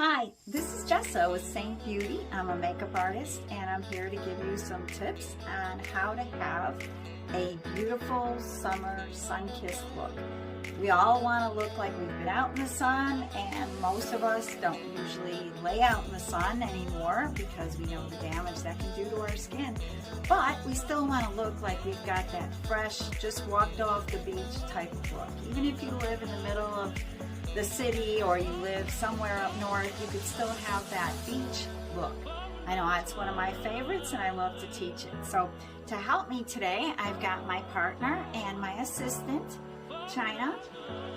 Hi, this is Jessa with Seint Beauty. I'm a makeup artist and I'm here to give you some tips on how to have a beautiful summer sun-kissed look. We all want to look like we've been out in the sun, and most of us don't usually lay out in the sun anymore because we know the damage that can do to our skin. But we still want to look like we've got that fresh, just walked off the beach type of look. Even if you live in the middle of the city or you live somewhere up north, you could still have that beach look. I know it's one of my favorites and I love to teach it. So to help me today, I've got my partner and my assistant, China.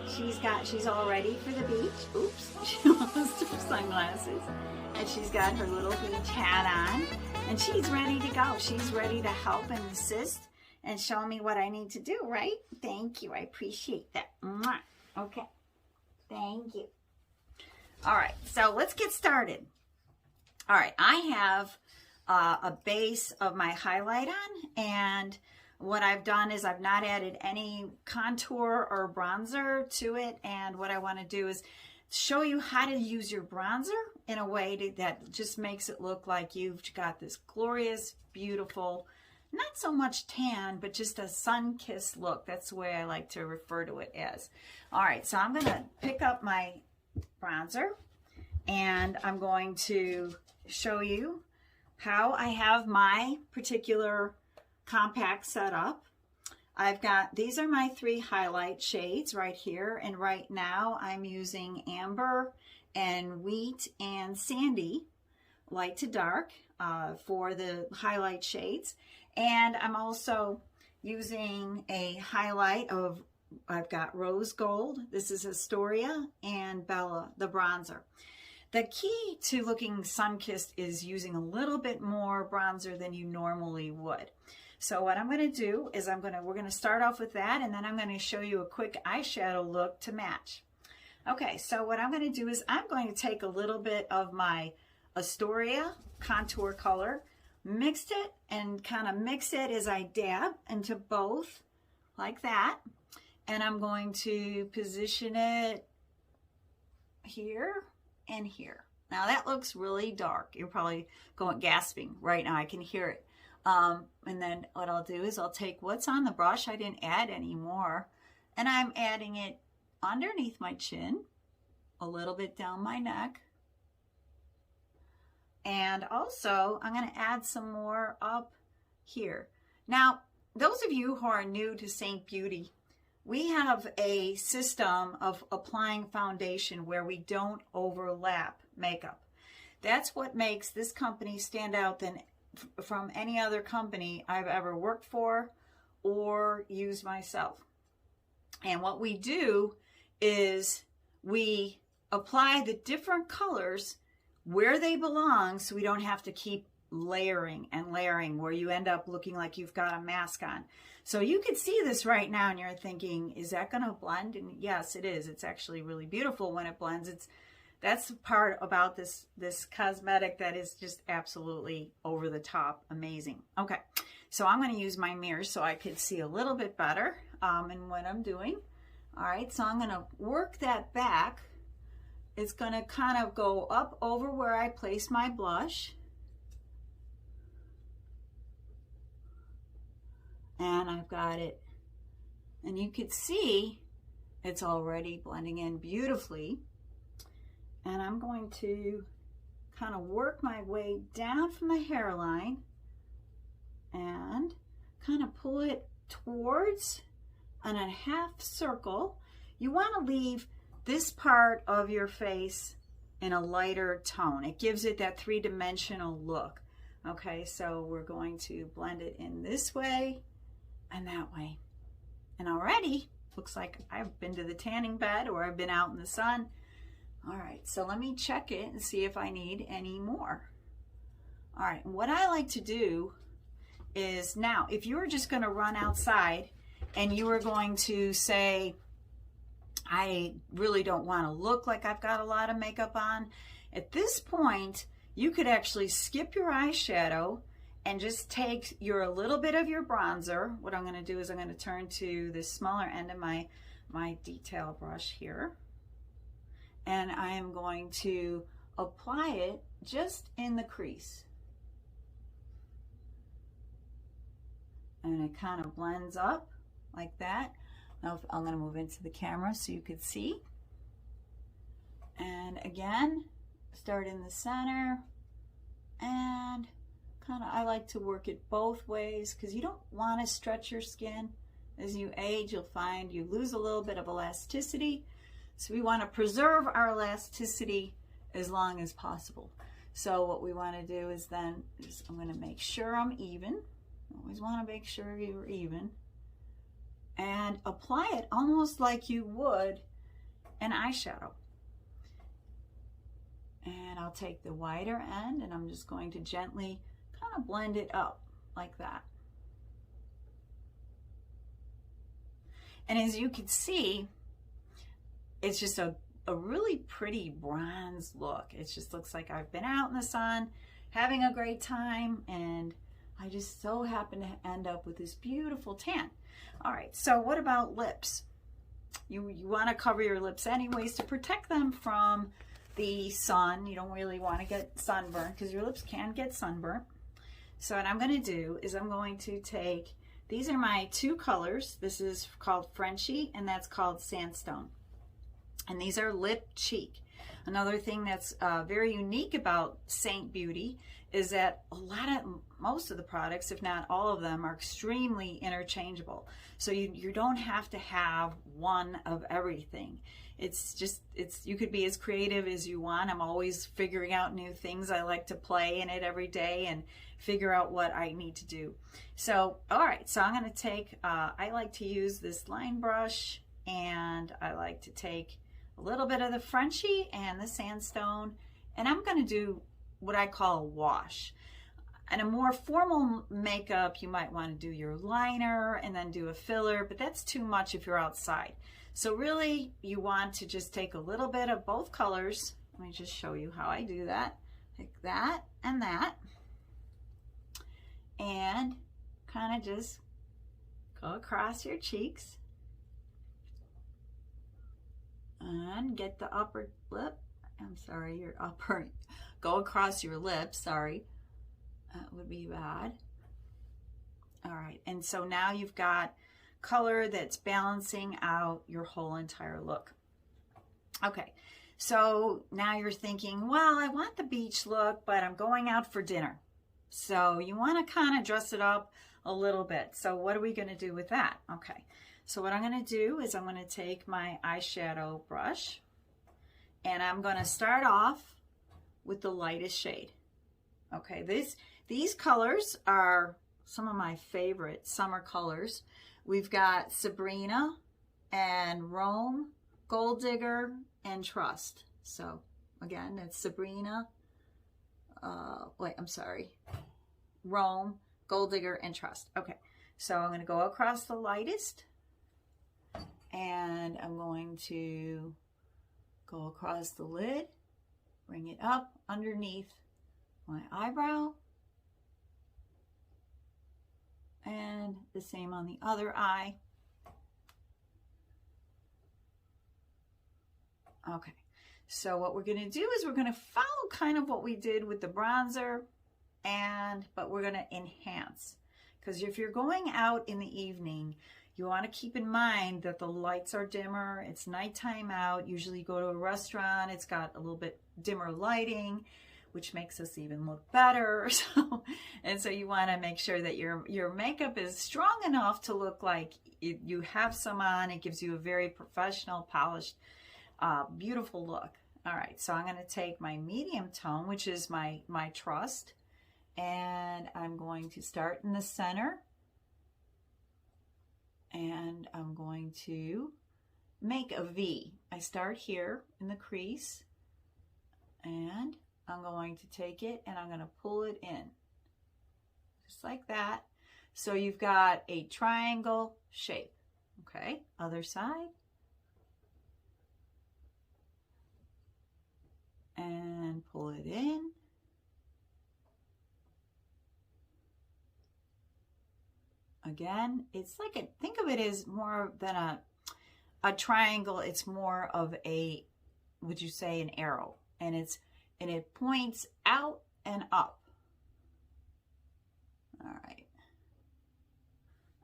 She's all ready for the beach. Oops, she lost her sunglasses. And she's got her little beach hat on. And she's ready to go. She's ready to help and assist and show me what I need to do, right? Thank you, I appreciate that. Mwah. Okay, thank you. All right, so let's get started. All right, I have a base of my highlight on, and what I've done is I've not added any contour or bronzer to it, and what I want to do is show you how to use your bronzer in a way that just makes it look like you've got this glorious, beautiful, not so much tan, but just a sun-kissed look. That's the way I like to refer to it as. All right, so I'm going to pick up my bronzer, and I'm going to show you how I have my particular compact set up. I've got, these are my three highlight shades right here, and right now I'm using Amber and Wheat and Sandy, light to dark, for the highlight shades. And I'm also using a highlight of, I've got Rose Gold, this is Astoria, and Bella, the bronzer. The key to looking sun-kissed is using a little bit more bronzer than you normally would. So what I'm going to do is we're going to start off with that, and then I'm going to show you a quick eyeshadow look to match. Okay, so what I'm going to do is I'm going to take a little bit of my Astoria contour color, mixed it, and kind of mix it as I dab into both like that. And I'm going to position it here and here. Now that looks really dark. You're probably going gasping right now. I can hear it. And then what I'll do is I'll take what's on the brush. I didn't add any more. And I'm adding it underneath my chin, a little bit down my neck. And also I'm going to add some more up here. Now, those of you who are new to Seint Beauty, we have a system of applying foundation where we don't overlap makeup. That's what makes this company stand out from any other company I've ever worked for or used myself. And what we do is we apply the different colors where they belong, so we don't have to keep layering and layering where you end up looking like you've got a mask on. So you can see this right now and you're thinking, is that going to blend? And yes, it is. It's actually really beautiful when it blends. That's the part about this cosmetic that is just absolutely over the top amazing. Okay, so I'm going to use my mirror so I could see a little bit better in what I'm doing. All right, so I'm going to work that back. It's going to kind of go up over where I place my blush. And I've got it. And you can see it's already blending in beautifully. And I'm going to kind of work my way down from the hairline and kind of pull it towards and a half circle. You want to leave this part of your face in a lighter tone. It gives it that three-dimensional look. Okay, so we're going to blend it in this way and that way. And already looks like I've been to the tanning bed or I've been out in the sun. All right, so let me check it and see if I need any more. All right, and what I like to do is now, if you were just going to run outside and you were going to say, I really don't want to look like I've got a lot of makeup on, at this point, you could actually skip your eyeshadow and just take a little bit of your bronzer. What I'm going to do is I'm going to turn to the smaller end of my detail brush here. And I am going to apply it just in the crease. And it kind of blends up like that. Now I'm going to move into the camera so you can see. And again, start in the center, and kind of, I like to work it both ways because you don't want to stretch your skin. As you age, you'll find you lose a little bit of elasticity. So we want to preserve our elasticity as long as possible. So what we want to do is then, I'm going to make sure I'm even. Always want to make sure you're even. And apply it almost like you would an eyeshadow. And I'll take the wider end and I'm just going to gently kind of blend it up like that. And as you can see, it's just a really pretty bronze look. It just looks like I've been out in the sun, having a great time, and I just so happen to end up with this beautiful tan. All right, so what about lips? You want to cover your lips anyways to protect them from the sun. You don't really want to get sunburned because your lips can get sunburnt. So what I'm going to do is I'm going to take, these are my two colors. This is called Frenchie and that's called Sandstone. And these are lip cheek. Another thing that's very unique about Seint Beauty is that most of the products, if not all of them, are extremely interchangeable. So you don't have to have one of everything. You could be as creative as you want. I'm always figuring out new things. I like to play in it every day and figure out what I need to do. So, all right, so I'm gonna take, I like to use this line brush, and I like to take a little bit of the Frenchie and the Sandstone, and I'm gonna do what I call a wash. And a more formal makeup, you might want to do your liner and then do a filler, but that's too much if you're outside. So really, you want to just take a little bit of both colors. Let me just show you how I do that. Take that, and kind of just go across your cheeks and get the upper lip. I'm sorry, your upper, go across your lips, sorry. That would be bad. All right, and so now you've got color that's balancing out your whole entire look. Okay, so now you're thinking, well, I want the beach look, but I'm going out for dinner. So you want to kind of dress it up a little bit. So what are we going to do with that? Okay, so what I'm going to do is I'm going to take my eyeshadow brush, and I'm going to start off with the lightest shade. Okay, these colors are some of my favorite summer colors. We've got Sabrina and Rome, Gold Digger, and Trust. So again, that's Sabrina, Rome, Gold Digger, and Trust. Okay, so I'm going to go across the lightest, and I'm going to go across the lid, bring it up underneath my eyebrow, and the same on the other eye. Okay, so what we're going to do is we're going to follow kind of what we did with the bronzer, but we're going to enhance, because if you're going out in the evening, you want to keep in mind that the lights are dimmer. It's nighttime out. Usually you go to a restaurant, it's got a little bit dimmer lighting, which makes us even look better. So you want to make sure that your makeup is strong enough to look like you have some on. It gives you a very professional, polished, beautiful look. All right, so I'm going to take my medium tone, which is my Trust, and I'm going to start in the center, and I'm going to make a V. I start here in the crease, and I'm going to take it and I'm going to pull it in, just like that. So you've got a triangle shape. Okay, other side. And pull it in. Again, it's like think of it as more than a triangle. It's more of would you say, an arrow, and it's and it points out and up. All right.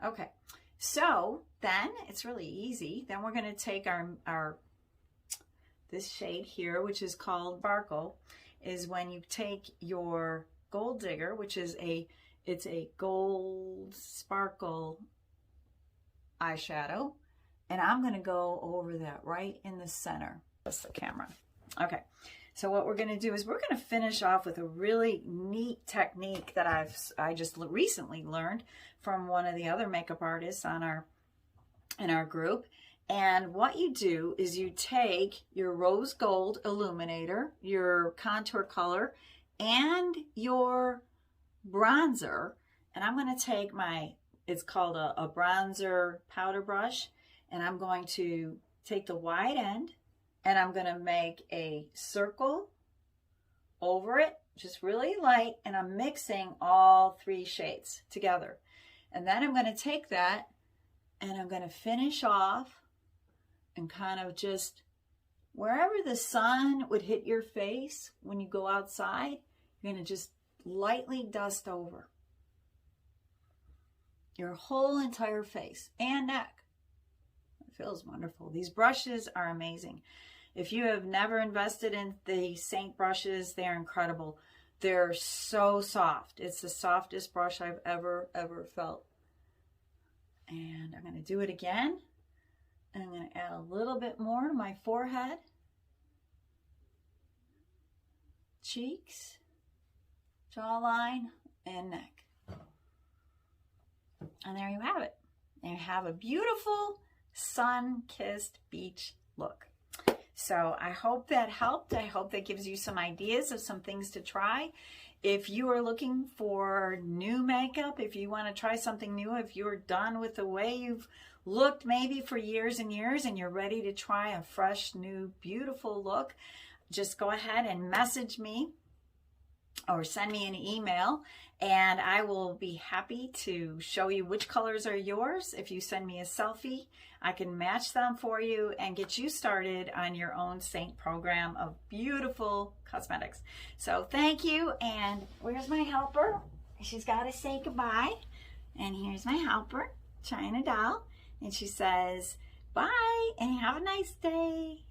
Okay, so then it's really easy. Then we're going to take our this shade here, which is called Sparkle, is when you take your Gold Digger, which is it's a gold sparkle eyeshadow, and I'm going to go over that right in the center. That's the camera. Okay, so what we're going to do is we're going to finish off with a really neat technique that I just recently learned from one of the other makeup artists in our group. And what you do is you take your rose gold illuminator, your contour color, and your bronzer, and I'm going to take it's called a bronzer powder brush, and I'm going to take the wide end, and I'm going to make a circle over it, just really light, and I'm mixing all 3 shades together. And then I'm going to take that, and I'm going to finish off and kind of just wherever the sun would hit your face when you go outside, you're going to just lightly dust over your whole entire face and neck. It feels wonderful. These brushes are amazing. If you have never invested in the Seint brushes, they're incredible. They're so soft. It's the softest brush I've ever felt. And I'm going to do it again. And I'm going to add a little bit more to my forehead, cheeks, jawline, and neck. And there you have it. And you have a beautiful sun-kissed beach look. So I hope that helped. I hope that gives you some ideas of some things to try. If you are looking for new makeup, if you want to try something new, if you're done with the way you've looked maybe for years and years and you're ready to try a fresh, new, beautiful look, just go ahead and message me or send me an email, and I will be happy to show you which colors are yours. If you send me a selfie, I can match them for you and get you started on your own Seint program of beautiful cosmetics. So thank you, and where's my helper? She's got to say goodbye. And here's my helper, China Doll, and she says, bye, and have a nice day.